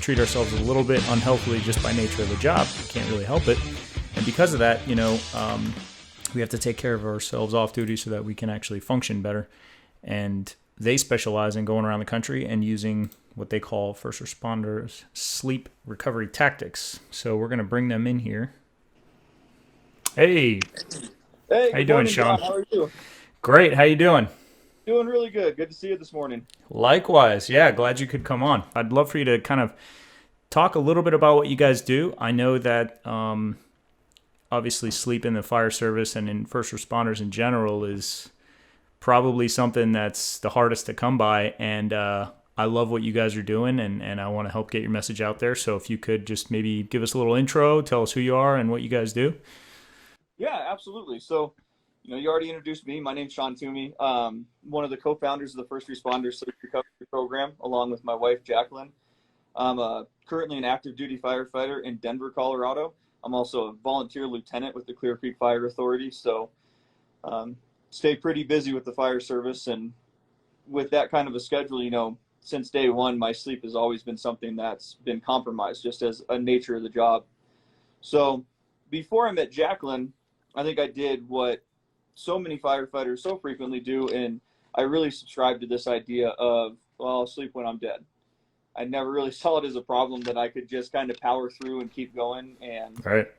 treat ourselves a little bit unhealthily just by nature of the job. We can't really help it. And because of that, we have to take care of ourselves off duty so that we can actually function better. And they specialize in going around the country and using what they call first responders sleep recovery tactics. So we're going to bring them in here. Hey. Hey, How you good doing, morning, Sean? John. How are you? Great. How you doing? Doing really good. Good to see you this morning. Likewise. Yeah, glad you could come on. I'd love for you to kind of talk a little bit about what you guys do. I know that obviously sleep in the fire service and in first responders in general is probably something that's the hardest to come by. And I love what you guys are doing, and I want to help get your message out there. So if you could just maybe give us a little intro, tell us who you are and what you guys do. Yeah, absolutely. So, you already introduced me. My name's Sean Toomey. One of the co-founders of the First Responders Sleep Recovery Program, along with my wife, Jacqueline. I'm currently an active duty firefighter in Denver, Colorado. I'm also a volunteer lieutenant with the Clear Creek Fire Authority. So, stay pretty busy with the fire service. And with that kind of a schedule, since day one, my sleep has always been something that's been compromised just as a nature of the job. So before I met Jacqueline, I think I did what so many firefighters so frequently do, and I really subscribed to this idea of, well, I'll sleep when I'm dead. I never really saw it as a problem that I could just kind of power through and keep going, and Right.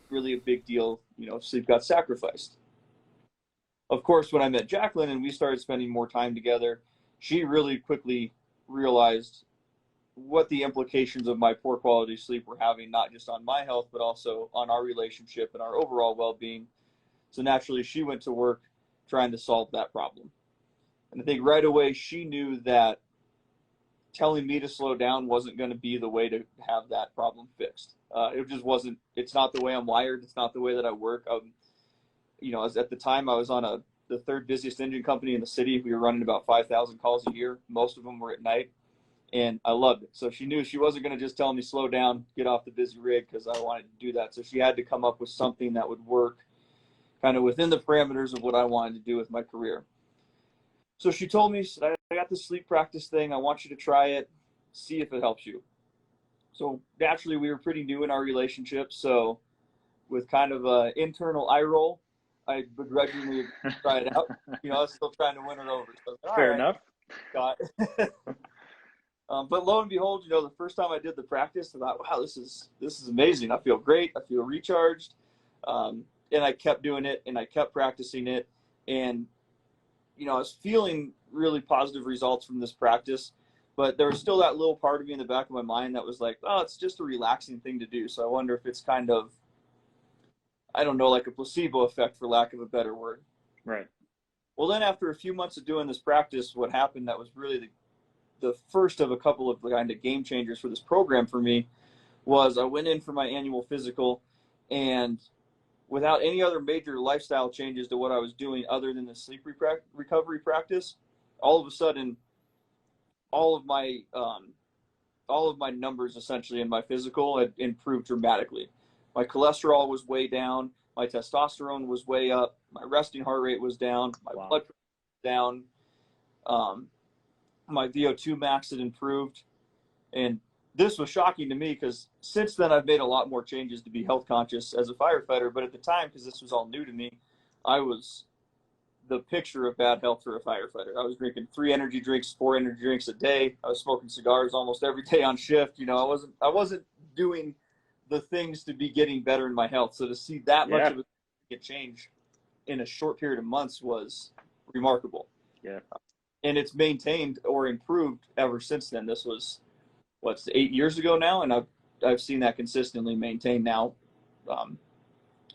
really a big deal, if sleep got sacrificed. Of course, when I met Jacqueline and we started spending more time together, she really quickly realized what the implications of my poor quality sleep were having, not just on my health, but also on our relationship and our overall well-being. So naturally, she went to work trying to solve that problem. And I think right away, she knew that telling me to slow down wasn't going to be the way to have that problem fixed. It just wasn't. It's not the way I'm wired. It's not the way that I work. At the time, I was on the third busiest engine company in the city. We were running about 5,000 calls a year. Most of them were at night. And I loved it. So she knew she wasn't going to just tell me slow down, get off the busy rig, because I wanted to do that. So she had to come up with something that would work kind of within the parameters of what I wanted to do with my career. So she told me, I got this sleep practice thing. I want you to try it, see if it helps you. So naturally, we were pretty new in our relationship. So with kind of an internal eye roll, I begrudgingly tried it out. I was still trying to win her over. So I was like, Fair enough. got it. But lo and behold, the first time I did the practice, I thought, wow, this is amazing. I feel great. I feel recharged. And I kept doing it, and I kept practicing it. And, I was feeling really positive results from this practice. But there was still that little part of me in the back of my mind that was like, oh, it's just a relaxing thing to do. So I wonder if it's kind of, I don't know, like a placebo effect, for lack of a better word. Right. Well, then after a few months of doing this practice, what happened that was really the first of a couple of kind of game changers for this program for me was I went in for my annual physical, and without any other major lifestyle changes to what I was doing other than the sleep recovery practice, all of a sudden, all of my numbers essentially in my physical had improved dramatically. My cholesterol was way down. My testosterone was way up. My resting heart rate was down. My blood pressure was down. My VO2 max had improved. And this was shocking to me because since then I've made a lot more changes to be health conscious as a firefighter. But at the time, because this was all new to me, I was the picture of bad health for a firefighter. I was drinking 4 energy drinks a day. I was smoking cigars almost every day on shift. I wasn't doing the things to be getting better in my health. So to see that much of a change in a short period of months was remarkable. Yeah. And it's maintained or improved ever since then. This was 8 years ago now, and I've seen that consistently maintained now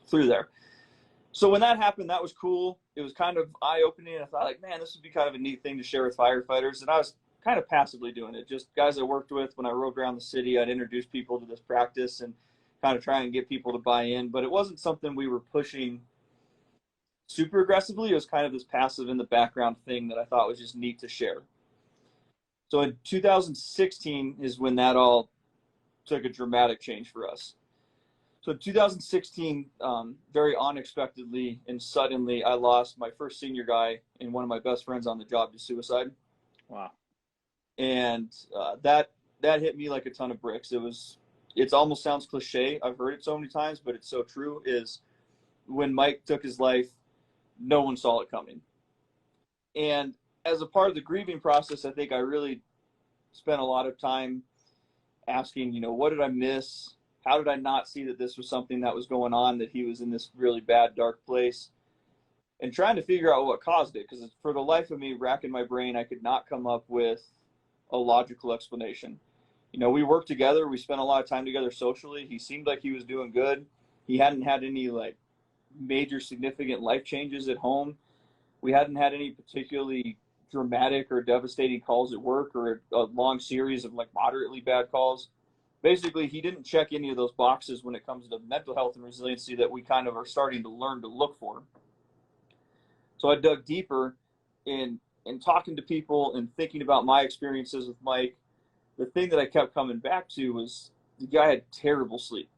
through there. So when that happened, that was cool. It was kind of eye-opening. I thought, like, man, this would be kind of a neat thing to share with firefighters. And I was kind of passively doing it. Just guys I worked with when I rode around the city, I'd introduce people to this practice and kind of try and get people to buy in. But it wasn't something we were pushing super aggressively. It was kind of this passive in the background thing that I thought was just neat to share. So in 2016 is when that all took a dramatic change for us. So in 2016, very unexpectedly and suddenly, I lost my first senior guy and one of my best friends on the job to suicide. Wow. And that that hit me like a ton of bricks. It almost sounds cliche. I've heard it so many times, but it's so true. Is when Mike took his life, no one saw it coming. And as a part of the grieving process, I think I really spent a lot of time asking, what did I miss? How did I not see that this was something that was going on, that he was in this really bad, dark place? And trying to figure out what caused it, because for the life of me, racking my brain, I could not come up with a logical explanation. We worked together. We spent a lot of time together socially. He seemed like he was doing good. He hadn't had any like major significant life changes at home. We hadn't had any particularly dramatic or devastating calls at work, or a long series of like moderately bad calls. Basically, he didn't check any of those boxes when it comes to mental health and resiliency that we kind of are starting to learn to look for. So I dug deeper in talking to people and thinking about my experiences with Mike. The thing that I kept coming back to was the guy had terrible sleep.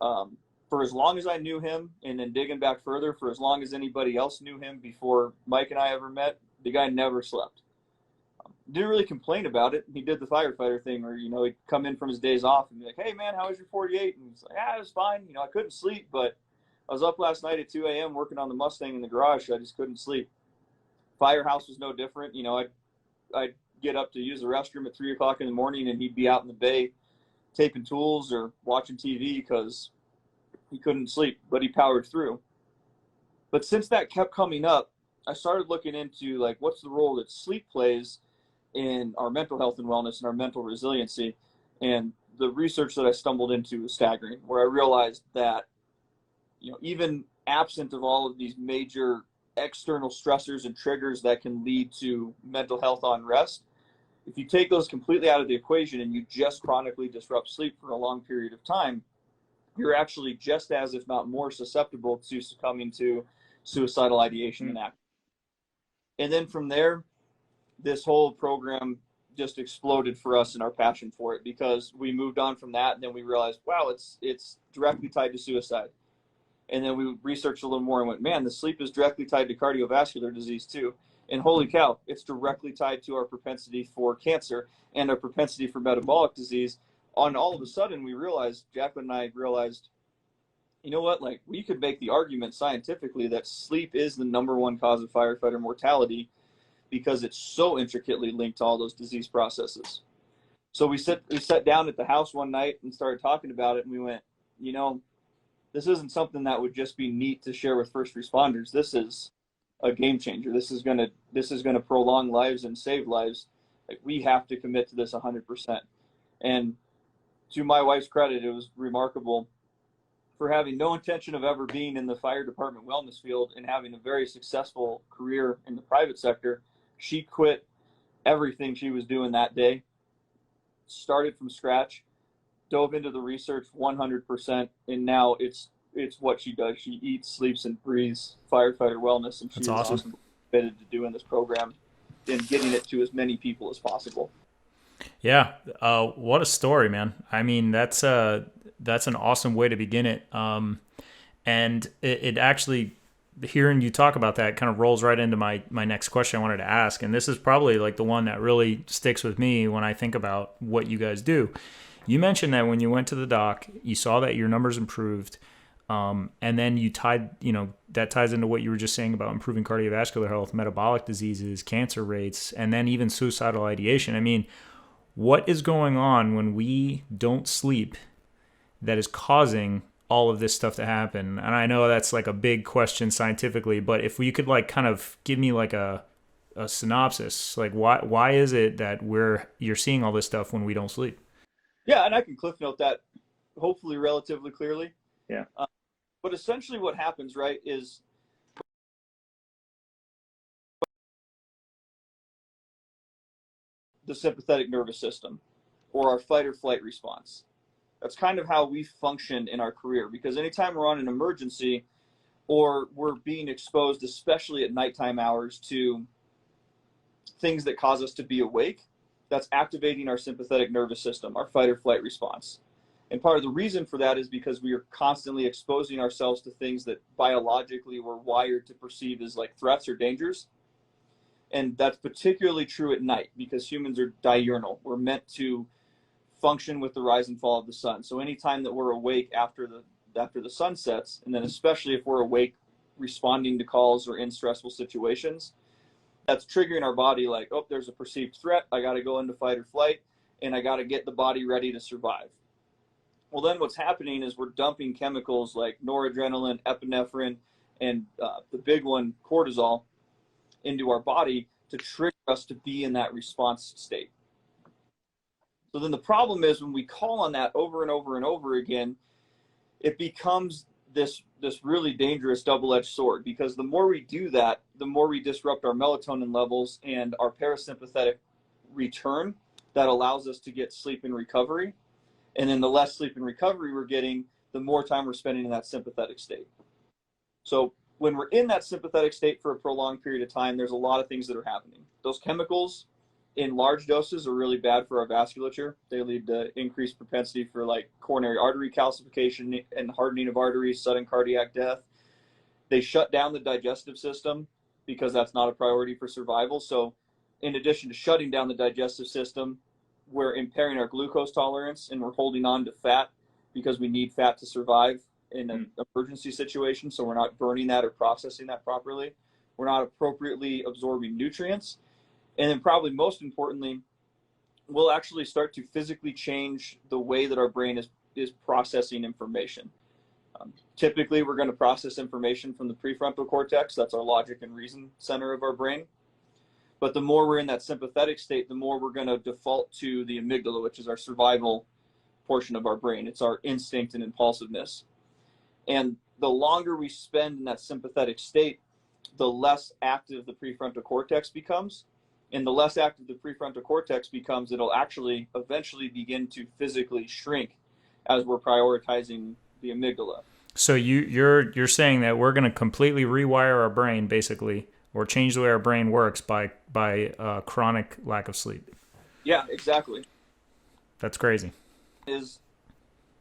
For as long as I knew him, and then digging back further, for as long as anybody else knew him before Mike and I ever met, the guy never slept. Didn't really complain about it. He did the firefighter thing where, he'd come in from his days off and be like, hey, man, how was your 48? And he's like, it was fine. I couldn't sleep, but I was up last night at 2 a.m. working on the Mustang in the garage. So I just couldn't sleep. Firehouse was no different. I'd get up to use the restroom at 3 o'clock in the morning, and he'd be out in the bay taping tools or watching TV because he couldn't sleep, but he powered through. But since that kept coming up, I started looking into like, what's the role that sleep plays in our mental health and wellness and our mental resiliency. And the research that I stumbled into was staggering, where I realized that, even absent of all of these major external stressors and triggers that can lead to mental health unrest, if you take those completely out of the equation and you just chronically disrupt sleep for a long period of time, you're actually just as, if not more, susceptible to succumbing to suicidal ideation and act. And then from there, this whole program just exploded for us in our passion for it, because we moved on from that, and then we realized, wow, it's directly tied to suicide. And then we researched a little more and went, man, the sleep is directly tied to cardiovascular disease too. And holy cow, it's directly tied to our propensity for cancer and our propensity for metabolic disease. On all of a sudden, we realized, Jacqueline and I realized, you know what, like we could make the argument scientifically that sleep is the number one cause of firefighter mortality, because it's so intricately linked to all those disease processes. So we sat down at the house one night and started talking about it, and we went, this isn't something that would just be neat to share with first responders. This is a game changer. This is gonna prolong lives and save lives. Like, we have to commit to this 100%. And to my wife's credit, it was remarkable, for having no intention of ever being in the fire department wellness field and having a very successful career in the private sector. She quit everything she was doing that day, started from scratch, dove into the research 100%, and now it's what she does. She eats, sleeps, and breathes firefighter wellness, and she's awesome. Committed to doing this program and getting it to as many people as possible. Yeah, what a story, man. I mean, that's an awesome way to begin it. And it actually, hearing you talk about that kind of rolls right into my next question I wanted to ask. And this is probably like the one that really sticks with me when I think about what you guys do. You mentioned that when you went to the doc, you saw that your numbers improved. And then you tied, that ties into what you were just saying about improving cardiovascular health, metabolic diseases, cancer rates, and then even suicidal ideation. I mean, what is going on when we don't sleep that is causing all of this stuff to happen? And I know that's like a big question scientifically, but if you could like kind of give me like a synopsis, like why is it that you're seeing all this stuff when we don't sleep? Yeah, and I can cliff note that hopefully relatively clearly. Yeah. But essentially what happens, right, is the sympathetic nervous system, or our fight or flight response. That's kind of how we function in our career, because anytime we're on an emergency or we're being exposed, especially at nighttime hours, to things that cause us to be awake, that's activating our sympathetic nervous system, our fight or flight response. And part of the reason for that is because we are constantly exposing ourselves to things that biologically we're wired to perceive as like threats or dangers. And that's particularly true at night because humans are diurnal. We're meant to function with the rise and fall of the sun. So anytime that we're awake after the sun sets, and then especially if we're awake responding to calls or in stressful situations, that's triggering our body like, oh, there's a perceived threat. I got to go into fight or flight, and I got to get the body ready to survive. Well, then what's happening is we're dumping chemicals like noradrenaline, epinephrine, and the big one, cortisol, into our body to trigger us to be in that response state. So then the problem is when we call on that over and over and over again, it becomes this really dangerous double-edged sword, because the more we do that, the more we disrupt our melatonin levels and our parasympathetic return that allows us to get sleep and recovery. And then the less sleep and recovery we're getting, the more time we're spending in that sympathetic state. So when we're in that sympathetic state for a prolonged period of time, there's a lot of things that are happening. Those chemicals in large doses are really bad for our vasculature. They lead to increased propensity for like coronary artery calcification and hardening of arteries, sudden cardiac death. They shut down the digestive system because that's not a priority for survival. So in addition to shutting down the digestive system, we're impairing our glucose tolerance, and we're holding on to fat because we need fat to survive in an emergency situation. So we're not burning that or processing that properly. We're not appropriately absorbing nutrients. And then probably most importantly, we'll actually start to physically change the way that our brain is processing information. Typically, we're going to process information from the prefrontal cortex. That's our logic and reason center of our brain. But the more we're in that sympathetic state, the more we're going to default to the amygdala, which is our survival portion of our brain. It's our instinct and impulsiveness. And the longer we spend in that sympathetic state, the less active the prefrontal cortex becomes. And the less active the prefrontal cortex becomes, it'll actually eventually begin to physically shrink as we're prioritizing the amygdala. So you're saying that we're going to completely rewire our brain, basically, or change the way our brain works by chronic lack of sleep. Yeah, exactly. That's crazy. Is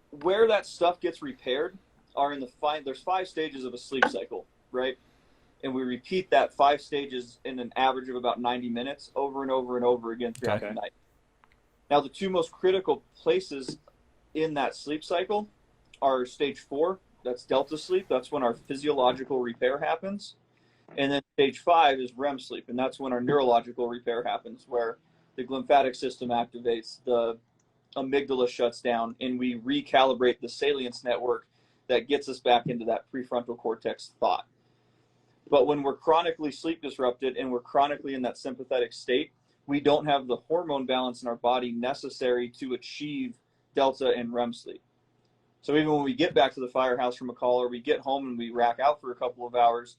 where that stuff gets repaired are in there's 5 stages of a sleep cycle, right? And we repeat that 5 stages in an average of about 90 minutes over and over and over again throughout the night. Now, the 2 most critical places in that sleep cycle are stage 4, that's delta sleep. That's when our physiological repair happens. And then stage 5 is REM sleep, and that's when our neurological repair happens, where the glymphatic system activates, the amygdala shuts down, and we recalibrate the salience network that gets us back into that prefrontal cortex thought. But when we're chronically sleep disrupted and we're chronically in that sympathetic state, we don't have the hormone balance in our body necessary to achieve delta and REM sleep. So even when we get back to the firehouse from a call, or we get home and we rack out for a couple of hours,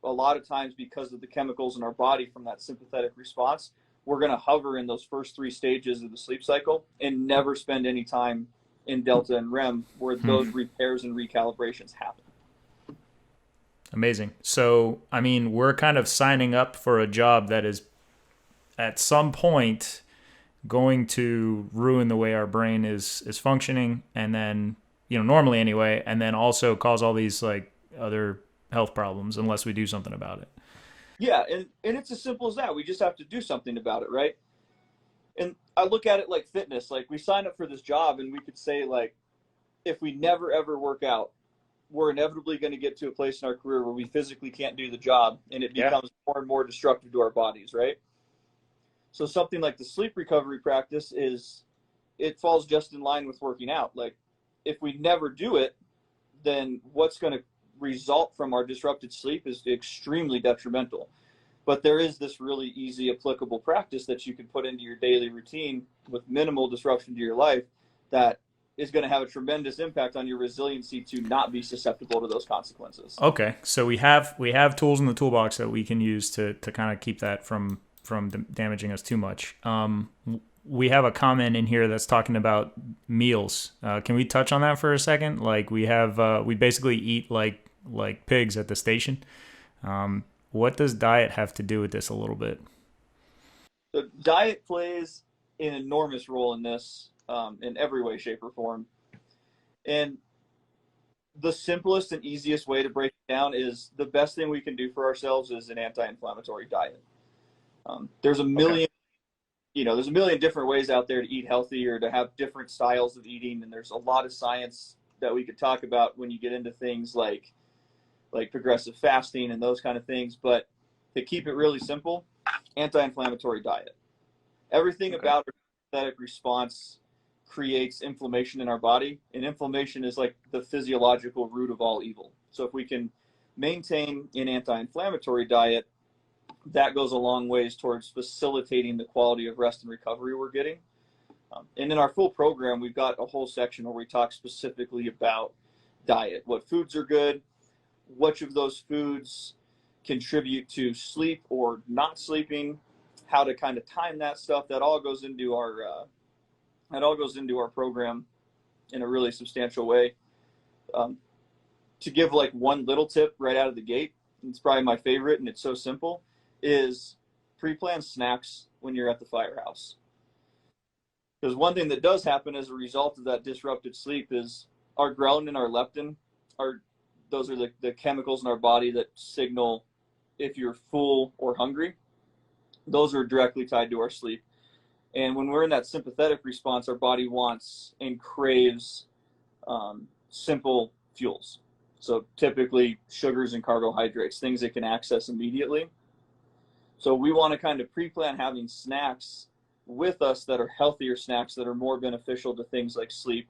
a lot of times because of the chemicals in our body from that sympathetic response, we're going to hover in those first 3 stages of the sleep cycle and never spend any time in delta and REM where those repairs and recalibrations happen. Amazing. So, I mean, we're kind of signing up for a job that is at some point going to ruin the way our brain is functioning, and then, normally anyway, and then also cause all these like other health problems unless we do something about it. Yeah, and it's as simple as that. We just have to do something about it, right? And I look at it like fitness. Like, we signed up for this job, and we could say, like, if we never ever work out, we're inevitably going to get to a place in our career where we physically can't do the job, and it becomes more and more destructive to our bodies, right? So something like the sleep recovery practice it falls just in line with working out. Like, if we never do it, then what's going to result from our disrupted sleep is extremely detrimental. But there is this really easy applicable practice that you can put into your daily routine with minimal disruption to your life that is going to have a tremendous impact on your resiliency to not be susceptible to those consequences. Okay, so we have tools in the toolbox that we can use to kind of keep that from damaging us too much. We have a comment in here that's talking about meals. Can we touch on that for a second? Like, we basically eat like pigs at the station. What does diet have to do with this a little bit? So diet plays an enormous role in this, in every way, shape, or form. And the simplest and easiest way to break it down is the best thing we can do for ourselves is an anti-inflammatory diet. There's a Okay. million, there's a million different ways out there to eat healthy or to have different styles of eating, and there's a lot of science that we could talk about when you get into things like progressive fasting and those kind of things. But to keep it really simple, anti-inflammatory diet. Everything Okay. about our sympathetic response creates inflammation in our body, and inflammation is like the physiological root of all evil. So if we can maintain an anti-inflammatory diet, that goes a long ways towards facilitating the quality of rest and recovery we're getting. And in our full program, we've got a whole section where we talk specifically about diet, what foods are good, which of those foods contribute to sleep or not sleeping, how to kind of time that stuff. That all goes into our program in a really substantial way. Um, to give like one little tip right out of the gate, it's probably my favorite, and it's so simple, is pre-plan snacks when you're at the firehouse. Because one thing that does happen as a result of that disrupted sleep is our ghrelin and our leptin are those are the chemicals in our body that signal if you're full or hungry. Those are directly tied to our sleep. And when we're in that sympathetic response, our body wants and craves simple fuels. So typically sugars and carbohydrates, things it can access immediately. So we want to kind of pre-plan having snacks with us that are healthier snacks that are more beneficial to things like sleep,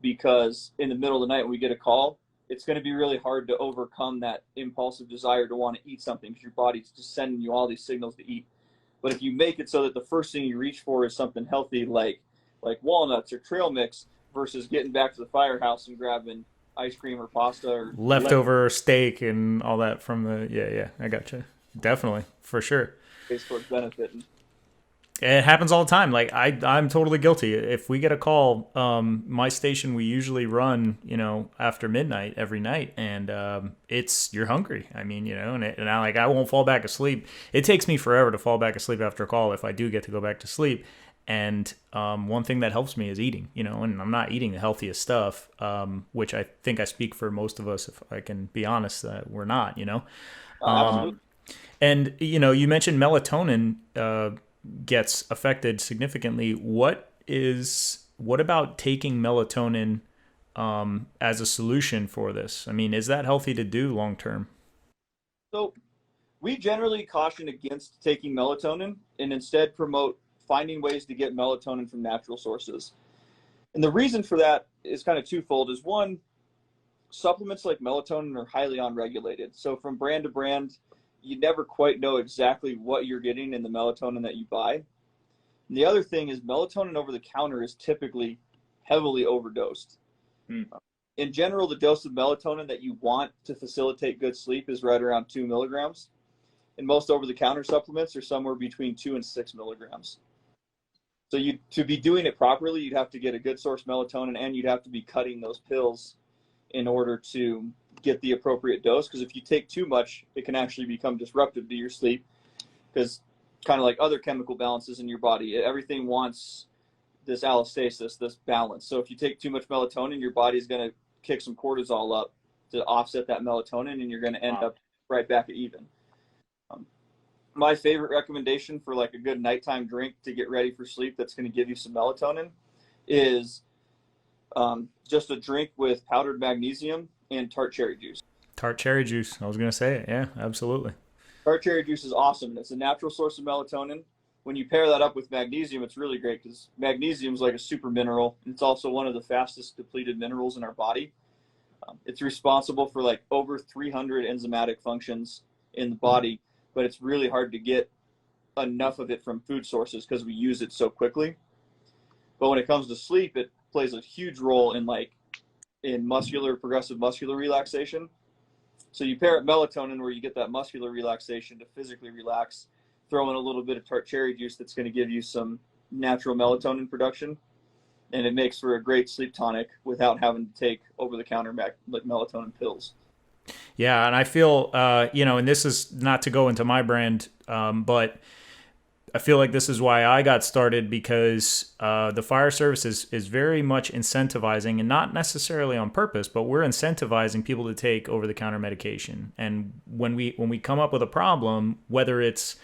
because in the middle of the night when we get a call, it's going to be really hard to overcome that impulsive desire to want to eat something because your body's just sending you all these signals to eat. But if you make it so that the first thing you reach for is something healthy like walnuts or trail mix versus getting back to the firehouse and grabbing ice cream or pasta or Leftover steak and all that from the, yeah, I gotcha. Definitely, for sure. lemonades towards benefiting. It happens all the time. Like I'm totally guilty. If we get a call, my station we usually run, after midnight every night, and it's you're hungry. I mean, and I won't fall back asleep. It takes me forever to fall back asleep after a call if I do get to go back to sleep. And one thing that helps me is eating. And I'm not eating the healthiest stuff, which I think I speak for most of us, if I can be honest, that we're not. Absolutely. And you mentioned melatonin gets affected significantly. What about taking melatonin as a solution for this? I mean, is that healthy to do long term? So we generally caution against taking melatonin and instead promote finding ways to get melatonin from natural sources. And the reason for that is kind of twofold. Is one, supplements like melatonin are highly unregulated. So from brand to brand, you never quite know exactly what you're getting in the melatonin that you buy. And the other thing is melatonin over the counter is typically heavily overdosed. Hmm. In general, the dose of melatonin that you want to facilitate good sleep is right around 2 milligrams. And most over the counter supplements are somewhere between 2 and 6 milligrams. So to be doing it properly, you'd have to get a good source melatonin, and you'd have to be cutting those pills in order to get the appropriate dose. Because if you take too much, it can actually become disruptive to your sleep, because kind of like other chemical balances in your body, everything wants this allostasis, this balance. So if you take too much melatonin, your body's going to kick some cortisol up to offset that melatonin, and you're going to end up right back at even. My favorite recommendation for like a good nighttime drink to get ready for sleep that's going to give you some melatonin is just a drink with powdered magnesium and tart cherry juice. Tart cherry juice. I was gonna say it. Yeah, absolutely. Tart cherry juice is awesome. It's a natural source of melatonin. When you pair that up with magnesium, it's really great because magnesium is like a super mineral. And it's also one of the fastest depleted minerals in our body. It's responsible for like over 300 enzymatic functions in the body, but it's really hard to get enough of it from food sources because we use it so quickly. But when it comes to sleep, it plays a huge role in progressive muscular relaxation. So you pair it melatonin where you get that muscular relaxation to physically relax, throw in a little bit of tart cherry juice that's going to give you some natural melatonin production, and it makes for a great sleep tonic without having to take over-the-counter like melatonin pills. Yeah, and I feel, and this is not to go into my brand, but I feel like this is why I got started, because the fire service is very much incentivizing, and not necessarily on purpose, but we're incentivizing people to take over-the-counter medication. And when we come up with a problem, whether it's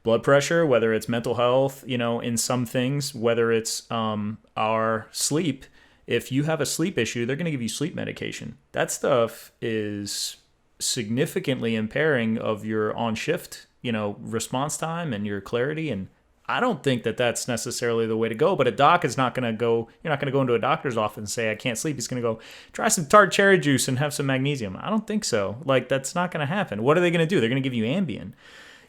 blood pressure, whether it's mental health, in some things, whether it's our sleep. If you have a sleep issue, they're going to give you sleep medication. That stuff is significantly impairing of your on shift, response time and your clarity. And I don't think that that's necessarily the way to go. But a doc is not going to go. You're not going to go into a doctor's office and say I can't sleep. He's going to go try some tart cherry juice and have some magnesium. I don't think so. Like that's not going to happen. What are they going to do? They're going to give you Ambien,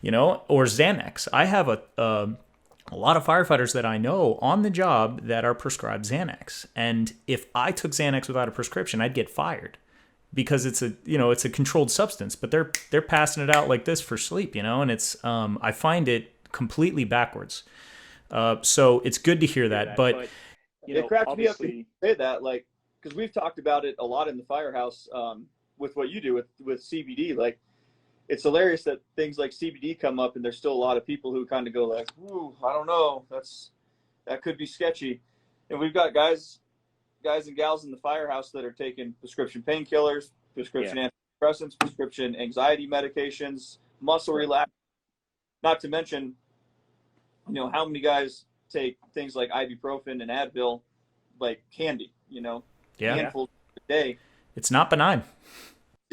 or Xanax. I have a lot of firefighters that I know on the job that are prescribed Xanax, and if I took Xanax without a prescription, I'd get fired because it's a controlled substance. But they're passing it out like this for sleep, and it's I find it completely backwards. So it's good to hear that, but it cracks me up when you say that, like, because we've talked about it a lot in the firehouse with what you do with CBD. Like, it's hilarious that things like CBD come up, and there's still a lot of people who kind of go like, "Ooh, I don't know, that could be sketchy." And we've got guys and gals in the firehouse that are taking prescription painkillers, prescription antidepressants, prescription anxiety medications, muscle relax. Not to mention, how many guys take things like ibuprofen and Advil like candy, handfuls a day. It's not benign.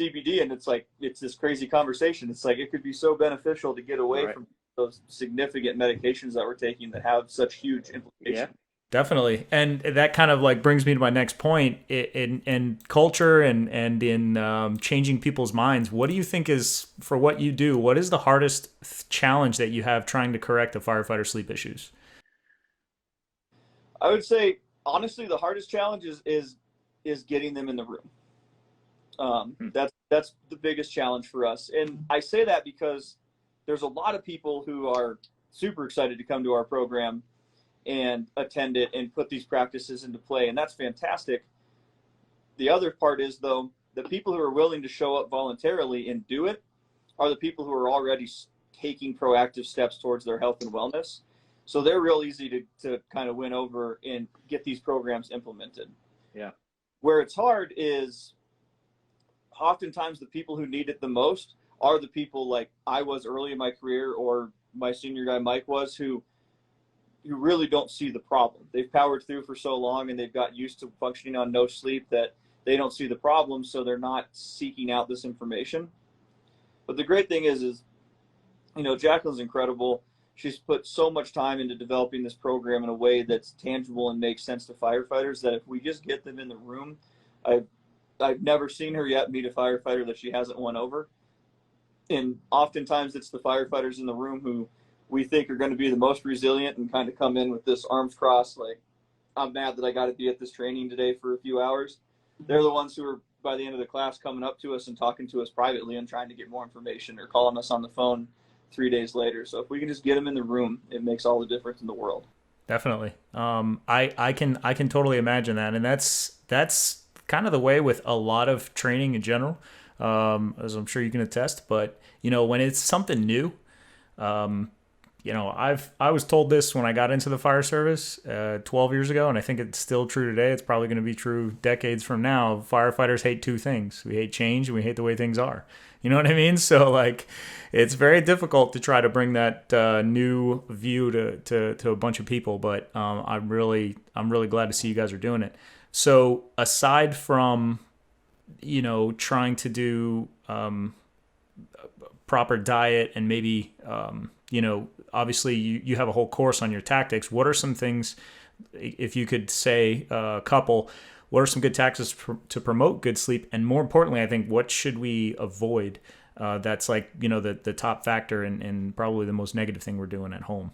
CBD, and it's this crazy conversation. It's like it could be so beneficial to get away from those significant medications that we're taking that have such huge implications. Yeah, definitely. And that kind of like brings me to my next point in culture and in changing people's minds. What do you think is, for what you do, what is the hardest challenge that you have trying to correct the firefighter sleep issues? I would say, honestly, the hardest challenge is getting them in the room. That's the biggest challenge for us. And I say that because there's a lot of people who are super excited to come to our program and attend it and put these practices into play. And that's fantastic. The other part is, though, the people who are willing to show up voluntarily and do it are the people who are already taking proactive steps towards their health and wellness. So they're real easy to kind of win over and get these programs implemented. Yeah. Where it's hard is oftentimes the people who need it the most are the people like I was early in my career, or my senior guy Mike was, who really don't see the problem. They've powered through for so long and they've got used to functioning on no sleep that they don't see the problem, so they're not seeking out this information. But the great thing is Jacqueline's incredible. She's put so much time into developing this program in a way that's tangible and makes sense to firefighters that if we just get them in the room, I've never seen her yet meet a firefighter that she hasn't won over. And oftentimes it's the firefighters in the room who we think are going to be the most resilient and kind of come in with this arms crossed, like, I'm mad that I got to be at this training today for a few hours. They're the ones who are, by the end of the class, coming up to us and talking to us privately and trying to get more information, or calling us on the phone 3 days later. So if we can just get them in the room, it makes all the difference in the world. Definitely. I can totally imagine that. And that's kind of the way with a lot of training in general, as I'm sure you can attest. But, when it's something new, I was told this when I got into the fire service 12 years ago, and I think it's still true today. It's probably going to be true decades from now. Firefighters hate two things. We hate change, and we hate the way things are. You know what I mean? So, like, it's very difficult to try to bring that new view to a bunch of people. But I'm really glad to see you guys are doing it. So, aside from, trying to do proper diet and maybe, obviously you have a whole course on your tactics. What are some things, if you could say a couple, what are some good tactics to promote good sleep? And more importantly, I think, what should we avoid? That's like, the top factor and probably the most negative thing we're doing at home.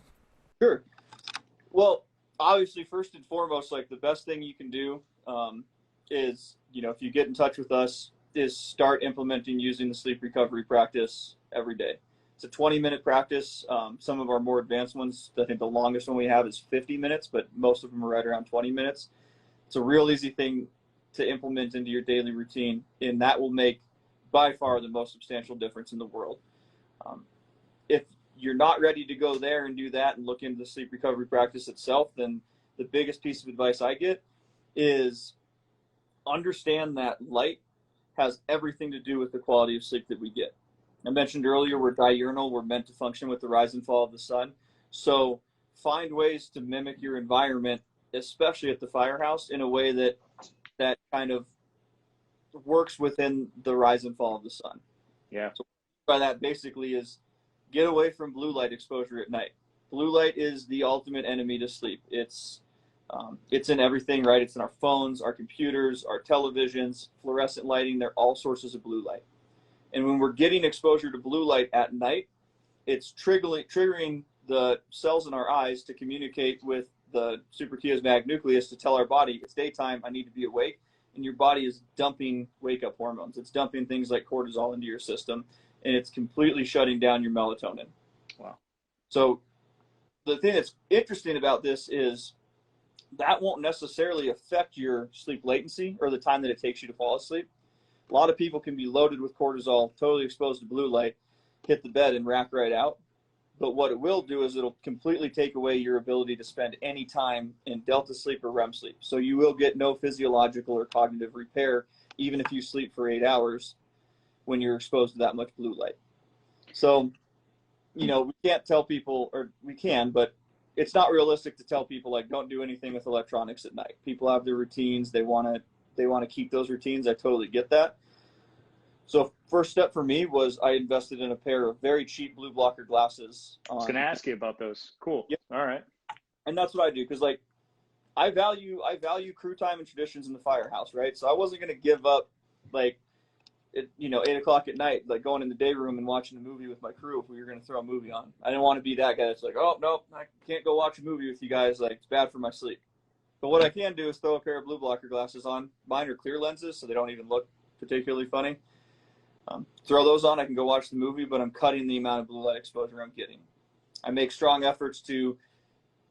Sure. Well, obviously, first and foremost, like, the best thing you can do is, if you get in touch with us, is start implementing using the sleep recovery practice every day. It's a 20-minute practice. Some of our more advanced ones, I think the longest one we have is 50 minutes, but most of them are right around 20 minutes. It's a real easy thing to implement into your daily routine, and that will make by far the most substantial difference in the world. If you're not ready to go there and do that and look into the sleep recovery practice itself, then the biggest piece of advice I get is understand that light has everything to do with the quality of sleep that we get. I mentioned earlier we're diurnal. We're meant to function with the rise and fall of the sun. So find ways to mimic your environment, especially at the firehouse, in a way that kind of works within the rise and fall of the sun. Yeah. So by that basically is get away from blue light exposure at night. Blue light is the ultimate enemy to sleep. It's in everything, right? It's in our phones, our computers, our televisions, fluorescent lighting. They're all sources of blue light. And when we're getting exposure to blue light at night, it's triggering the cells in our eyes to communicate with the suprachiasmatic nucleus to tell our body it's daytime, I need to be awake. And your body is dumping wake-up hormones. It's dumping things like cortisol into your system, and it's completely shutting down your melatonin. Wow. So the thing that's interesting about this is that won't necessarily affect your sleep latency or the time that it takes you to fall asleep. A lot of people can be loaded with cortisol, totally exposed to blue light, hit the bed and rack right out. But what it will do is it'll completely take away your ability to spend any time in delta sleep or REM sleep. So you will get no physiological or cognitive repair, even if you sleep for 8 hours when you're exposed to that much blue light. So, we can't tell people, or we can, but it's not realistic to tell people, like, don't do anything with electronics at night. People have their routines. They want to keep those routines. I totally get that. So first step for me was I invested in a pair of very cheap blue blocker glasses. I was going to ask you about those. Cool. Yep. All right. And that's what I do, because like I value crew time and traditions in the firehouse, right? So I wasn't going to give up like 8 o'clock at night, like going in the day room and watching a movie with my crew if we were going to throw a movie on. I didn't want to be that guy that's like, oh no, I can't go watch a movie with you guys. Like, it's bad for my sleep. But what I can do is throw a pair of blue blocker glasses on. Mine are clear lenses, so they don't even look particularly funny. Throw those on, I can go watch the movie, but I'm cutting the amount of blue light exposure I'm getting. I make strong efforts to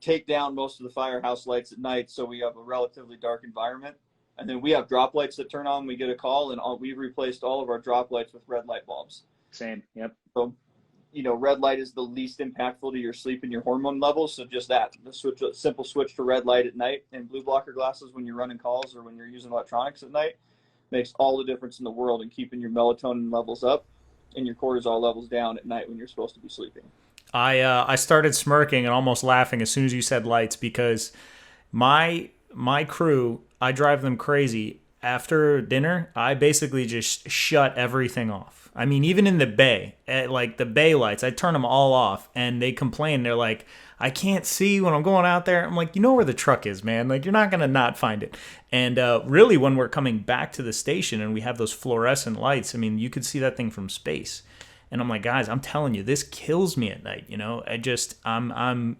take down most of the firehouse lights at night so we have a relatively dark environment. And then we have drop lights that turn on when we get a call, and we've replaced all of our drop lights with red light bulbs. Same, yep. So, red light is the least impactful to your sleep and your hormone levels, so just that. A simple switch to red light at night and blue blocker glasses when you're running calls or when you're using electronics at night makes all the difference in the world in keeping your melatonin levels up and your cortisol levels down at night when you're supposed to be sleeping. I started smirking and almost laughing as soon as you said lights, because my crew, I drive them crazy. After dinner, I basically just shut everything off. I mean, even in the bay, like the bay lights, I turn them all off, and they complain. They're like, I can't see when I'm going out there. I'm like, you know where the truck is, man. Like, you're not going to not find it. And really, when we're coming back to the station and we have those fluorescent lights, I mean, you could see that thing from space. And I'm like, guys, I'm telling you, this kills me at night.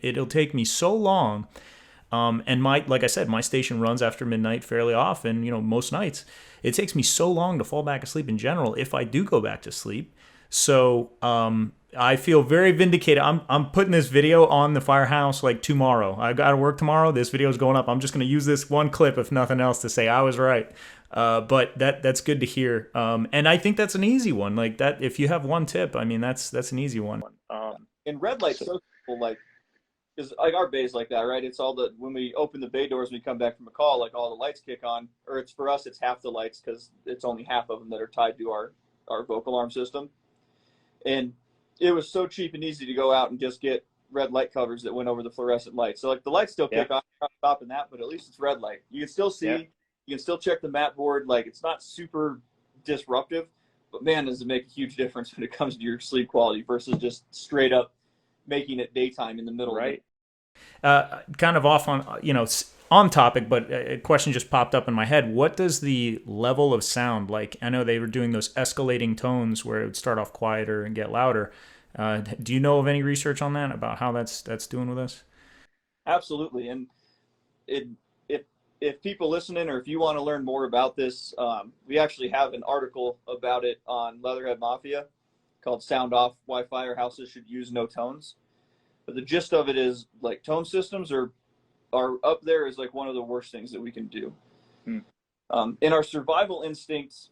It'll take me so long. And like I said, my station runs after midnight fairly often, most nights. It takes me so long to fall back asleep in general if I do go back to sleep. So I feel very vindicated. I'm putting this video on the firehouse like tomorrow. I got to work tomorrow. This video is going up. I'm just going to use this one clip, if nothing else, to say I was right. But that's good to hear. And I think that's an easy one. Like that, if you have one tip, I mean, that's an easy one. And red light, so people like, because like our bay's like that, right? It's all when we open the bay doors and we come back from a call, like all the lights kick on. Or for us, it's half the lights because it's only half of them that are tied to our vocal alarm system. And it was so cheap and easy to go out and just get red light covers that went over the fluorescent lights. So like the lights still kick on, not stopping that, but at least it's red light. You can still see, you can still check the mat board. Like, it's not super disruptive, but man, does it make a huge difference when it comes to your sleep quality versus just straight up making it daytime in the middle. Right. Kind of off on topic, but a question just popped up in my head. What does the level of sound, like, I know they were doing those escalating tones where it would start off quieter and get louder. Do you know of any research on that, about how that's doing with us? Absolutely. And if people listening, or if you want to learn more about this, we actually have an article about it on Leatherhead Mafia called Sound Off, Why Firehouses Should Use No Tones. But the gist of it is, like, tone systems are up there as like one of the worst things that we can do. In our survival instincts,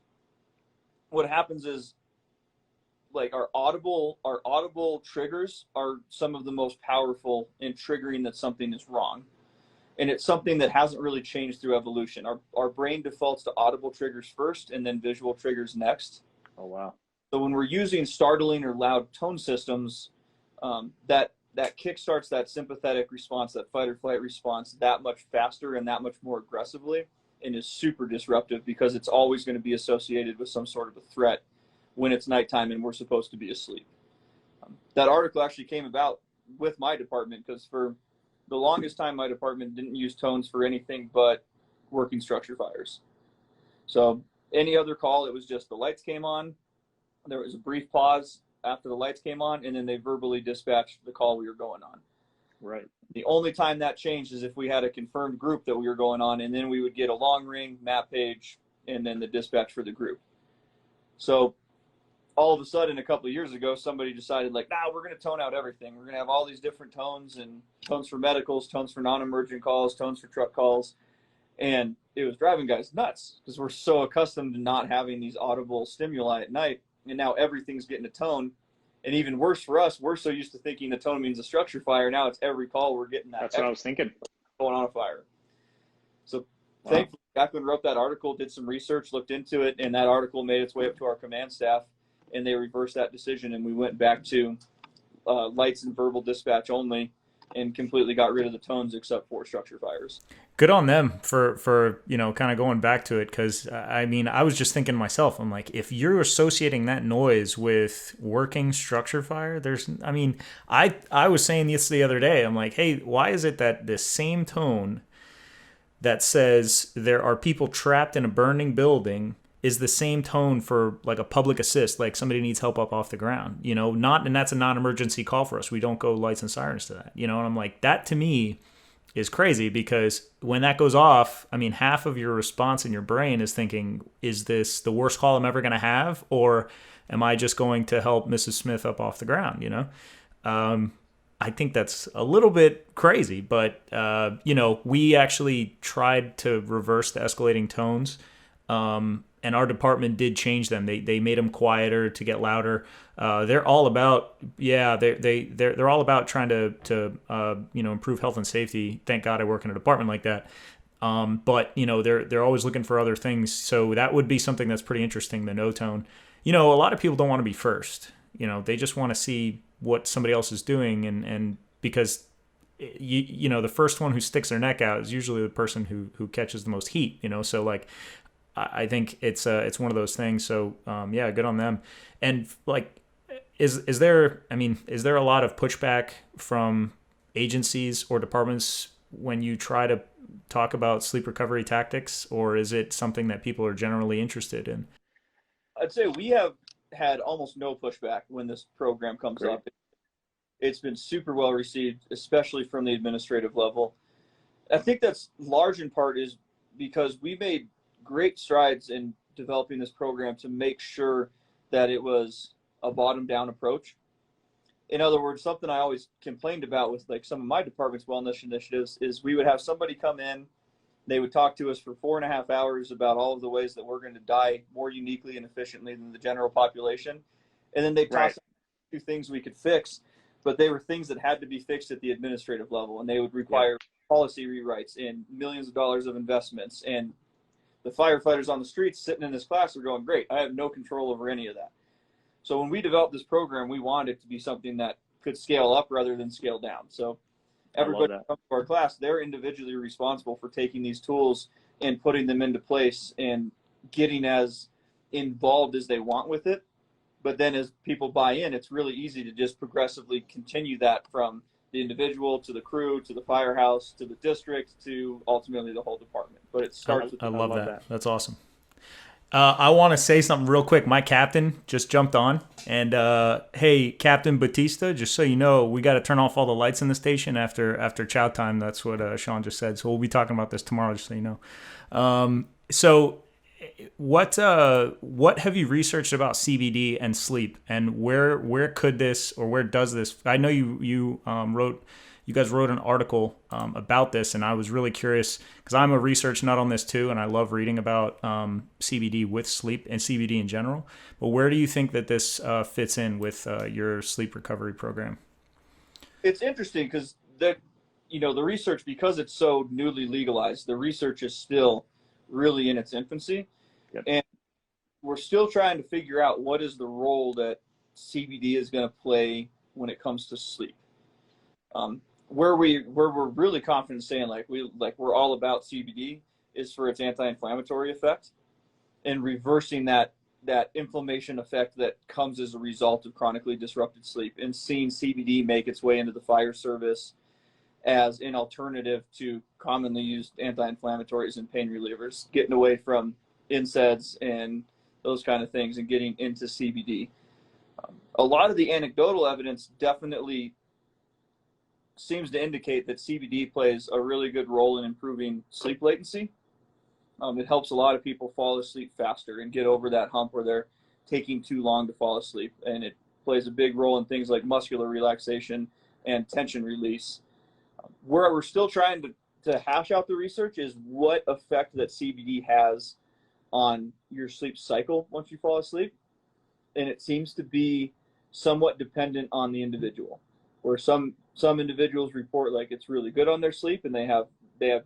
what happens is, like, our audible triggers are some of the most powerful in triggering that something is wrong. And it's something that hasn't really changed through evolution. Our brain defaults to audible triggers first and then visual triggers next. Oh, wow. So when we're using startling or loud tone systems, that kickstarts that sympathetic response, that fight or flight response, that much faster and that much more aggressively, and is super disruptive because it's always going to be associated with some sort of a threat when it's nighttime and we're supposed to be asleep. That article actually came about with my department because for the longest time, my department didn't use tones for anything but working structure fires. So any other call, it was just the lights came on, there was a brief pause after the lights came on, and then they verbally dispatched the call we were going on. Right. The only time that changed is if we had a confirmed group that we were going on, and then we would get a long ring, map page, and then the dispatch for the group. So all of a sudden, a couple of years ago, somebody decided, like, nah, we're going to tone out everything. We're going to have all these different tones, and tones for medicals, tones for non-emergent calls, tones for truck calls. And it was driving guys nuts because we're so accustomed to not having these audible stimuli at night. And now everything's getting a tone. And even worse for us, we're so used to thinking a tone means a structure fire. Now it's every call we're getting that. That's what I was thinking. Going on a fire. So thankfully, Jacqueline wrote that article, did some research, looked into it, and that article made its way up to our command staff, and they reversed that decision, and we went back to lights and verbal dispatch only, and completely got rid of the tones except for structure fires. Good on them for kind of going back to it, because I mean, I was just thinking to myself, I'm like, if you're associating that noise with working structure fire, I was saying this the other day, I'm like, hey, why is it that this same tone that says there are people trapped in a burning building is the same tone for like a public assist, like somebody needs help up off the ground, and that's a non-emergency call for us. We don't go lights and sirens to that, and I'm like, that to me is crazy, because when that goes off, I mean, half of your response in your brain is thinking, is this the worst call I'm ever going to have? Or am I just going to help Mrs. Smith up off the ground? I think that's a little bit crazy, but we actually tried to reverse the escalating tones. And our department did change them. They made them quieter to get louder. They're all about they're all about trying to improve health and safety. Thank God I work in a department like that. But they're always looking for other things. So that would be something that's pretty interesting. The no tone. A lot of people don't want to be first. They just want to see what somebody else is doing, and because the first one who sticks their neck out is usually the person who catches the most heat. So like, I think it's one of those things. So good on them. And like, is there a lot of pushback from agencies or departments when you try to talk about sleep recovery tactics, or is it something that people are generally interested in? I'd say we have had almost no pushback when this program comes Great. up. It's been super well received, especially from the administrative level. I think that's large in part is because we made great strides in developing this program to make sure that it was a bottom-down approach. In other words, something I always complained about with like some of my department's wellness initiatives is we would have somebody come in, they would talk to us for 4.5 hours about all of the ways that we're going to die more uniquely and efficiently than the general population, and then they toss a few things we could fix, but they were things that had to be fixed at the administrative level, and they would require policy rewrites and millions of dollars of investments. And the firefighters on the streets sitting in this class are going, great, I have no control over any of that. So when we developed this program, we wanted it to be something that could scale up rather than scale down. So everybody who comes to our class, they're individually responsible for taking these tools and putting them into place and getting as involved as they want with it. But then as people buy in, it's really easy to just progressively continue that from the individual to the crew to the firehouse to the district to ultimately the whole department. But it starts with I love that. That's awesome. I want to say something real quick. My captain just jumped on, and hey, Captain Batista, just so you know, we got to turn off all the lights in the station after chow time. That's what Sean just said. So we'll be talking about this tomorrow, just so you know. So what have you researched about CBD and sleep, and where could this, or where does this? I know you guys wrote an article about this, and I was really curious because I'm a research nut on this too, and I love reading about CBD with sleep and CBD in general. But where do you think that this fits in with your sleep recovery program? It's interesting because the research, because it's so newly legalized, the research is still really in its infancy. Yep. And we're still trying to figure out what is the role that CBD is going to play when it comes to sleep. Where we're really confident saying we're all about CBD is for its anti-inflammatory effect and reversing that inflammation effect that comes as a result of chronically disrupted sleep, and seeing CBD make its way into the fire service as an alternative to commonly used anti-inflammatories and pain relievers, getting away from NSAIDs and those kind of things and getting into CBD. A lot of the anecdotal evidence definitely seems to indicate that CBD plays a really good role in improving sleep latency. It helps a lot of people fall asleep faster and get over that hump where they're taking too long to fall asleep. And it plays a big role in things like muscular relaxation and tension release. Where we're still trying to hash out the research is what effect that CBD has on your sleep cycle once you fall asleep. And it seems to be somewhat dependent on the individual, where some individuals report like it's really good on their sleep, and they have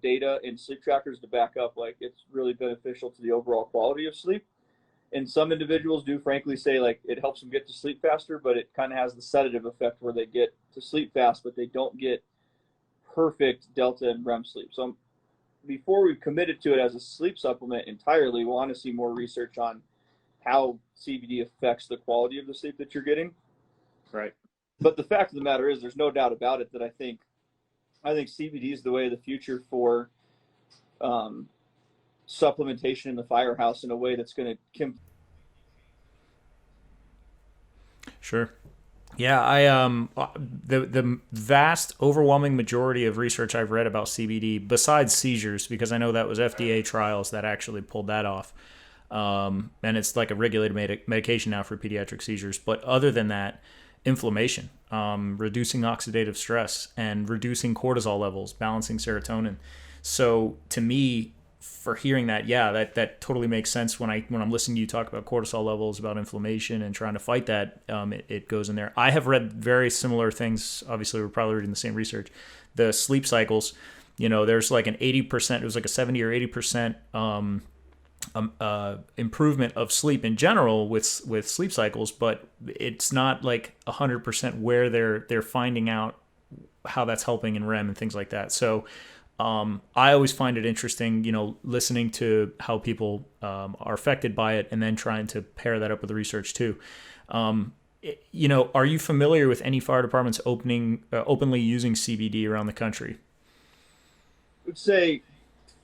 data and sleep trackers to back up like it's really beneficial to the overall quality of sleep. And some individuals do frankly say like it helps them get to sleep faster, but it kind of has the sedative effect where they get to sleep fast, but they don't get perfect delta and REM sleep. So before we've committed to it as a sleep supplement entirely, we want to see more research on how CBD affects the quality of the sleep that you're getting. Right. But the fact of the matter is, there's no doubt about it that I think CBD is the way of the future for supplementation in the firehouse in a way that's going to. Sure. Yeah, the vast overwhelming majority of research I've read about CBD, besides seizures, because I know that was FDA trials that actually pulled that off, and it's like a regulated medication now for pediatric seizures. But other than that, inflammation, reducing oxidative stress, and reducing cortisol levels, balancing serotonin. So to me, for hearing that, yeah, that totally makes sense. When I'm listening to you talk about cortisol levels, about inflammation, and trying to fight that, it goes in there. I have read very similar things. Obviously, we're probably reading the same research. The sleep cycles, there's like an 80%. It was like a 70 or 80% improvement of sleep in general with sleep cycles, but it's not like 100% where they're finding out how that's helping in REM and things like that. So I always find it interesting, listening to how people are affected by it, and then trying to pair that up with the research too. Are you familiar with any fire departments openly using CBD around the country? I would say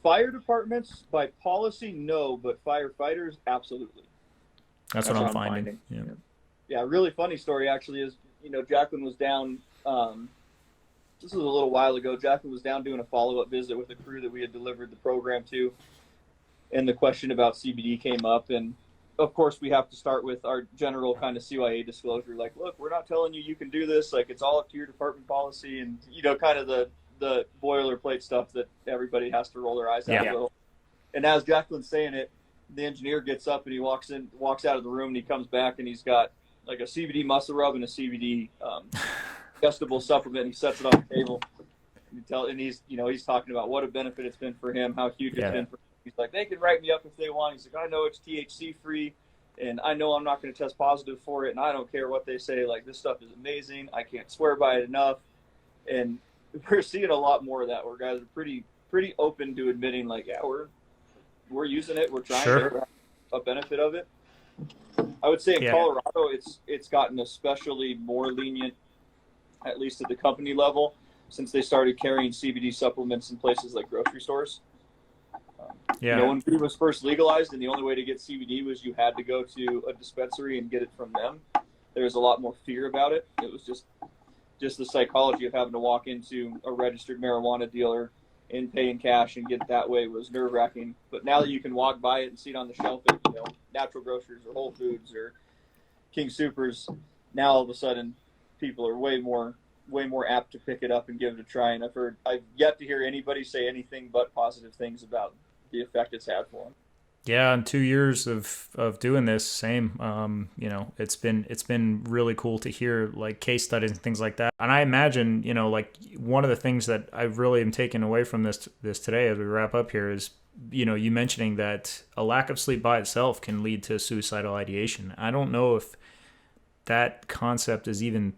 fire departments by policy, no, but firefighters, absolutely. That's what I'm finding. Yeah. Yeah, a really funny story actually is, Jacqueline was down. This was a little while ago. Jacqueline was down doing a follow-up visit with a crew that we had delivered the program to, and the question about CBD came up. And of course, we have to start with our general kind of CYA disclosure, like, look, we're not telling you can do this. Like, it's all up to your department policy, and kind of the boilerplate stuff that everybody has to roll their eyes at a little. And as Jacqueline's saying it, the engineer gets up and he walks out of the room, and he comes back and he's got like a CBD muscle rub and a CBD digestible supplement. And he sets it on the table, and he's talking about what a benefit it's been for him, how huge it's been for him. He's like, they can write me up if they want. He's like, I know it's THC free, and I know I'm not going to test positive for it, and I don't care what they say. Like, this stuff is amazing. I can't swear by it enough. And we're seeing a lot more of that, where guys are pretty open to admitting, like, yeah, we're using it, we're trying to a benefit of it. I would say in Colorado, it's gotten especially more lenient, at least at the company level, since they started carrying CBD supplements in places like grocery stores. When weed was first legalized, and the only way to get CBD was you had to go to a dispensary and get it from them, there was a lot more fear about it. It was just the psychology of having to walk into a registered marijuana dealer and pay in cash and get it that way was nerve-wracking. But now that you can walk by it and see it on the shelf at Natural Grocers or Whole Foods or King Soopers, now all of a sudden people are way more apt to pick it up and give it a try. And I've yet to hear anybody say anything but positive things about the effect it's had for them. Yeah, in 2 years of doing this, same. It's been really cool to hear like case studies and things like that. And I imagine, like one of the things that I really am taking away from this today as we wrap up here is, you mentioning that a lack of sleep by itself can lead to suicidal ideation. I don't know if that concept is even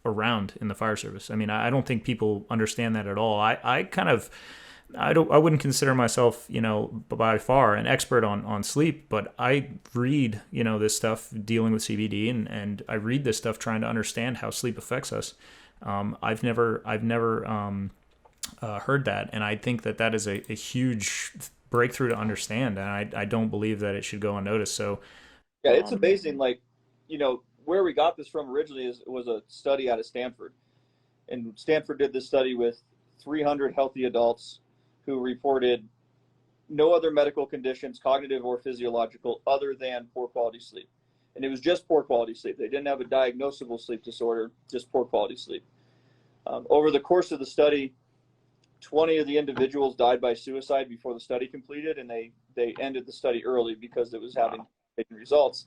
around in the fire service. I mean, I don't think people understand that at all. I wouldn't consider myself, by far an expert on sleep, but I read, this stuff dealing with CBD, and I read this stuff trying to understand how sleep affects us. I've never heard that, and I think that is a huge breakthrough to understand, and I don't believe that it should go unnoticed. So Yeah, it's amazing. Like, where we got this from originally was a study out of Stanford, and Stanford did this study with 300 healthy adults who reported no other medical conditions, cognitive or physiological, other than poor quality sleep. And it was just poor quality sleep. They didn't have a diagnosable sleep disorder, just poor quality sleep. Over the course of the study, 20 of the individuals died by suicide before the study completed, and they ended the study early because it was having results.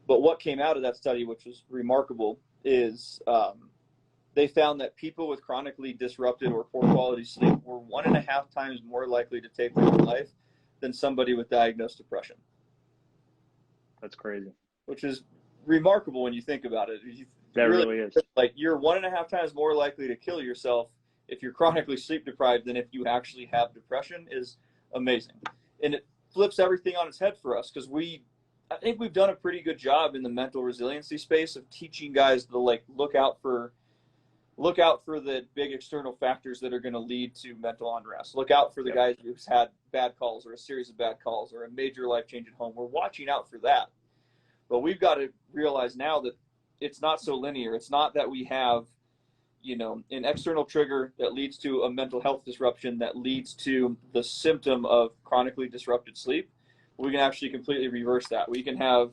But what came out of that study, which was remarkable, is they found that people with chronically disrupted or poor quality sleep were 1.5 times more likely to take their own life than somebody with diagnosed depression. That's crazy. Which is remarkable when you think about it. That really is. Like, you're 1.5 times more likely to kill yourself if you're chronically sleep deprived than if you actually have depression is amazing. And it flips everything on its head for us, because I think we've done a pretty good job in the mental resiliency space of teaching guys to look out for the big external factors that are going to lead to mental unrest. Look out for the guys who've had bad calls or a series of bad calls or a major life change at home. We're watching out for that. But we've got to realize now that it's not so linear. It's not that we have, an external trigger that leads to a mental health disruption that leads to the symptom of chronically disrupted sleep. We can actually completely reverse that. We can have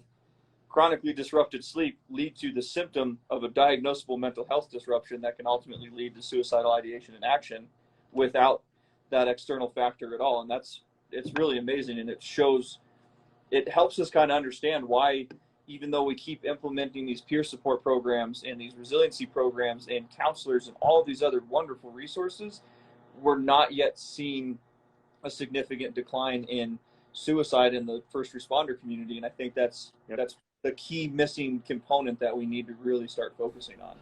chronically disrupted sleep lead to the symptom of a diagnosable mental health disruption that can ultimately lead to suicidal ideation and action without that external factor at all. And it's really amazing. And it helps us kind of understand why, even though we keep implementing these peer support programs and these resiliency programs and counselors and all of these other wonderful resources, we're not yet seeing a significant decline in suicide in the first responder community. And I think that's the key missing component that we need to really start focusing on.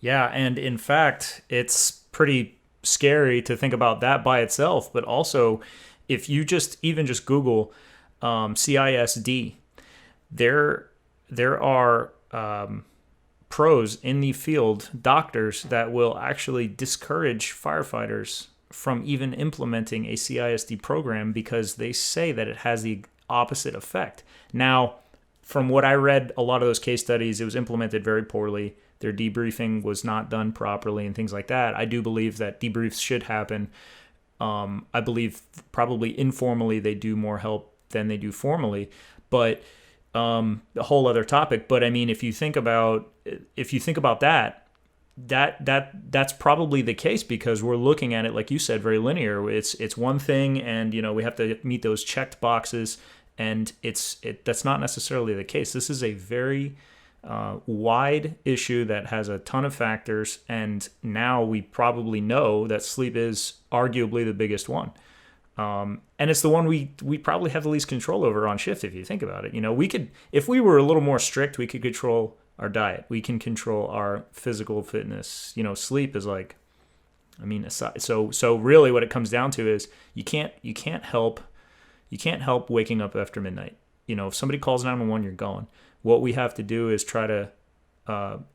Yeah, and in fact, it's pretty scary to think about that by itself, but also if you just Google CISD, there are pros in the field, doctors that will actually discourage firefighters from even implementing a CISD program because they say that it has the opposite effect. Now, from what I read, a lot of those case studies, it was implemented very poorly. Their debriefing was not done properly and things like that. I do believe that debriefs should happen. I believe probably informally they do more help than they do formally, but a whole other topic. But I mean, if you think about that's probably the case because we're looking at it, like you said, very linear. It's one thing, and we have to meet those checked boxes, and that's not necessarily the case. This is a very wide issue that has a ton of factors, and now we probably know that sleep is arguably the biggest one. And it's the one we probably have the least control over on shift, if you think about it. We could, if we were a little more strict, we could control our diet. We can control our physical fitness. Sleep is like, so really what it comes down to is you can't help waking up after midnight. If somebody calls 911, you're going. What we have to do is try to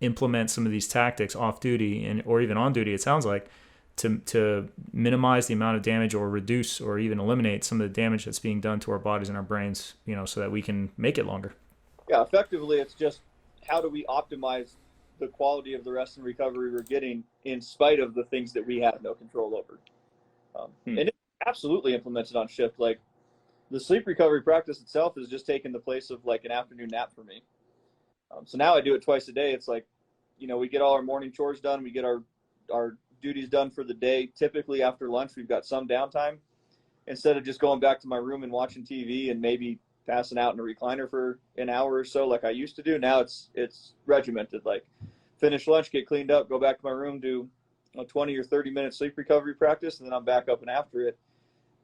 implement some of these tactics off duty or even on duty, it sounds like, to minimize the amount of damage or reduce or even eliminate some of the damage that's being done to our bodies and our brains, so that we can make it longer. Yeah, effectively, it's just how do we optimize the quality of the rest and recovery we're getting in spite of the things that we have no control over. And it's absolutely implemented on shift. Like, the sleep recovery practice itself is just taking the place of like an afternoon nap for me. So now I do it twice a day. It's like, we get all our morning chores done. We get our duties done for the day. Typically after lunch, we've got some downtime. Instead of just going back to my room and watching TV and maybe passing out in a recliner for an hour or so like I used to do, now it's regimented. Like, finish lunch, get cleaned up, go back to my room, do a 20 or 30 minute sleep recovery practice, and then I'm back up and after it.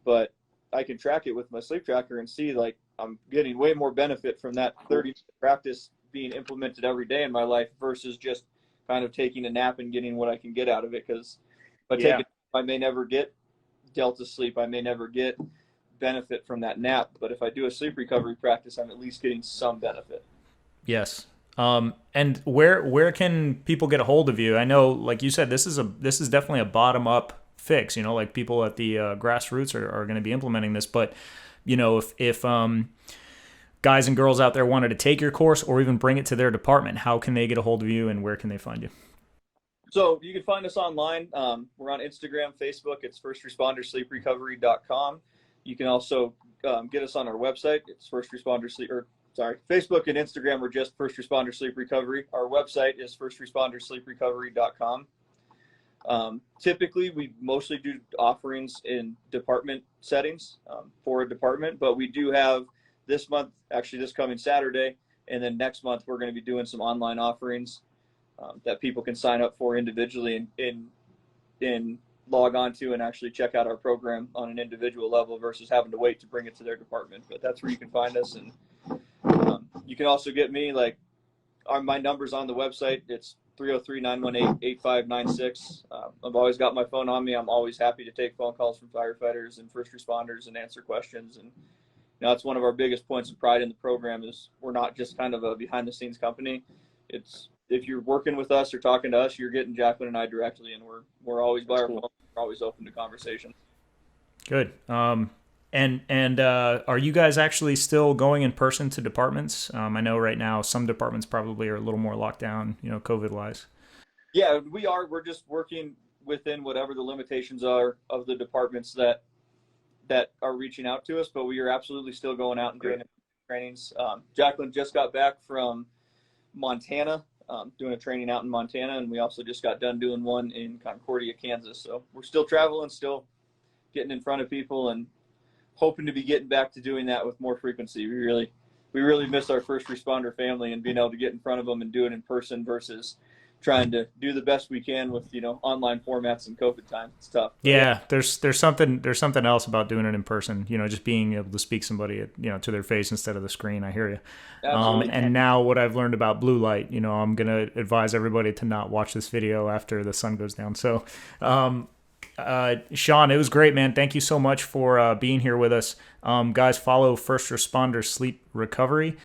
But I can track it with my sleep tracker and see like I'm getting way more benefit from that 30-minute practice being implemented every day in my life versus just kind of taking a nap and getting what I can get out of it. Because if I take a nap, I may never get delta sleep. I may never get benefit from that nap. But if I do a sleep recovery practice, I'm at least getting some benefit. Yes. And where can people get a hold of you? I know, like you said, this is definitely a bottom up fix. You know, like people at the grassroots are going to be implementing this. But you know, if guys and girls out there wanted to take your course or even bring it to their department, how can they get a hold of you and where can they find you? So you can find us online. We're on Instagram, Facebook. It's firstrespondersleeprecovery.com. You can also get us on our website. It's Facebook and Instagram are just First Responder Sleep Recovery. Our website is firstrespondersleeprecovery.com. Typically, we mostly do offerings in department settings for a department, but we do have this month, actually this coming Saturday, and then next month we're going to be doing some online offerings that people can sign up for individually and log on to and actually check out our program on an individual level versus having to wait to bring it to their department. But that's where you can find us, and you can also get me, like, my number's on the website. It's 303-918-8596. I've always got my phone on me. I'm always happy to take phone calls from firefighters and first responders and answer questions. And that's one of our biggest points of pride in the program is we're not just kind of a behind the scenes company. It's if you're working with us or talking to us, you're getting Jacqueline and I directly, and we're always by our phone. We're always open to conversation. Good. And are you guys actually still going in person to departments? I know right now some departments probably are a little more locked down, you know, COVID wise. Yeah, we are. We're just working within whatever the limitations are of the departments that are reaching out to us, but we are absolutely still going out and doing trainings. Jacqueline just got back from Montana, doing a training out in Montana, and we also just got done doing one in Concordia, Kansas. So we're still traveling, still getting in front of people, and hoping to be getting back to doing that with more frequency. We really miss our first responder family and being able to get in front of them and do it in person versus trying to do the best we can with, you know, online formats and COVID time. It's tough. Yeah, there's something else about doing it in person. You know, just being able to speak somebody, you know, to their face instead of the screen. I hear you. And now what I've learned about blue light, you know, I'm gonna advise everybody to not watch this video after the sun goes down. So, Sean, it was great, man. Thank you so much for being here with us. Guys, follow First Responder Sleep Recovery.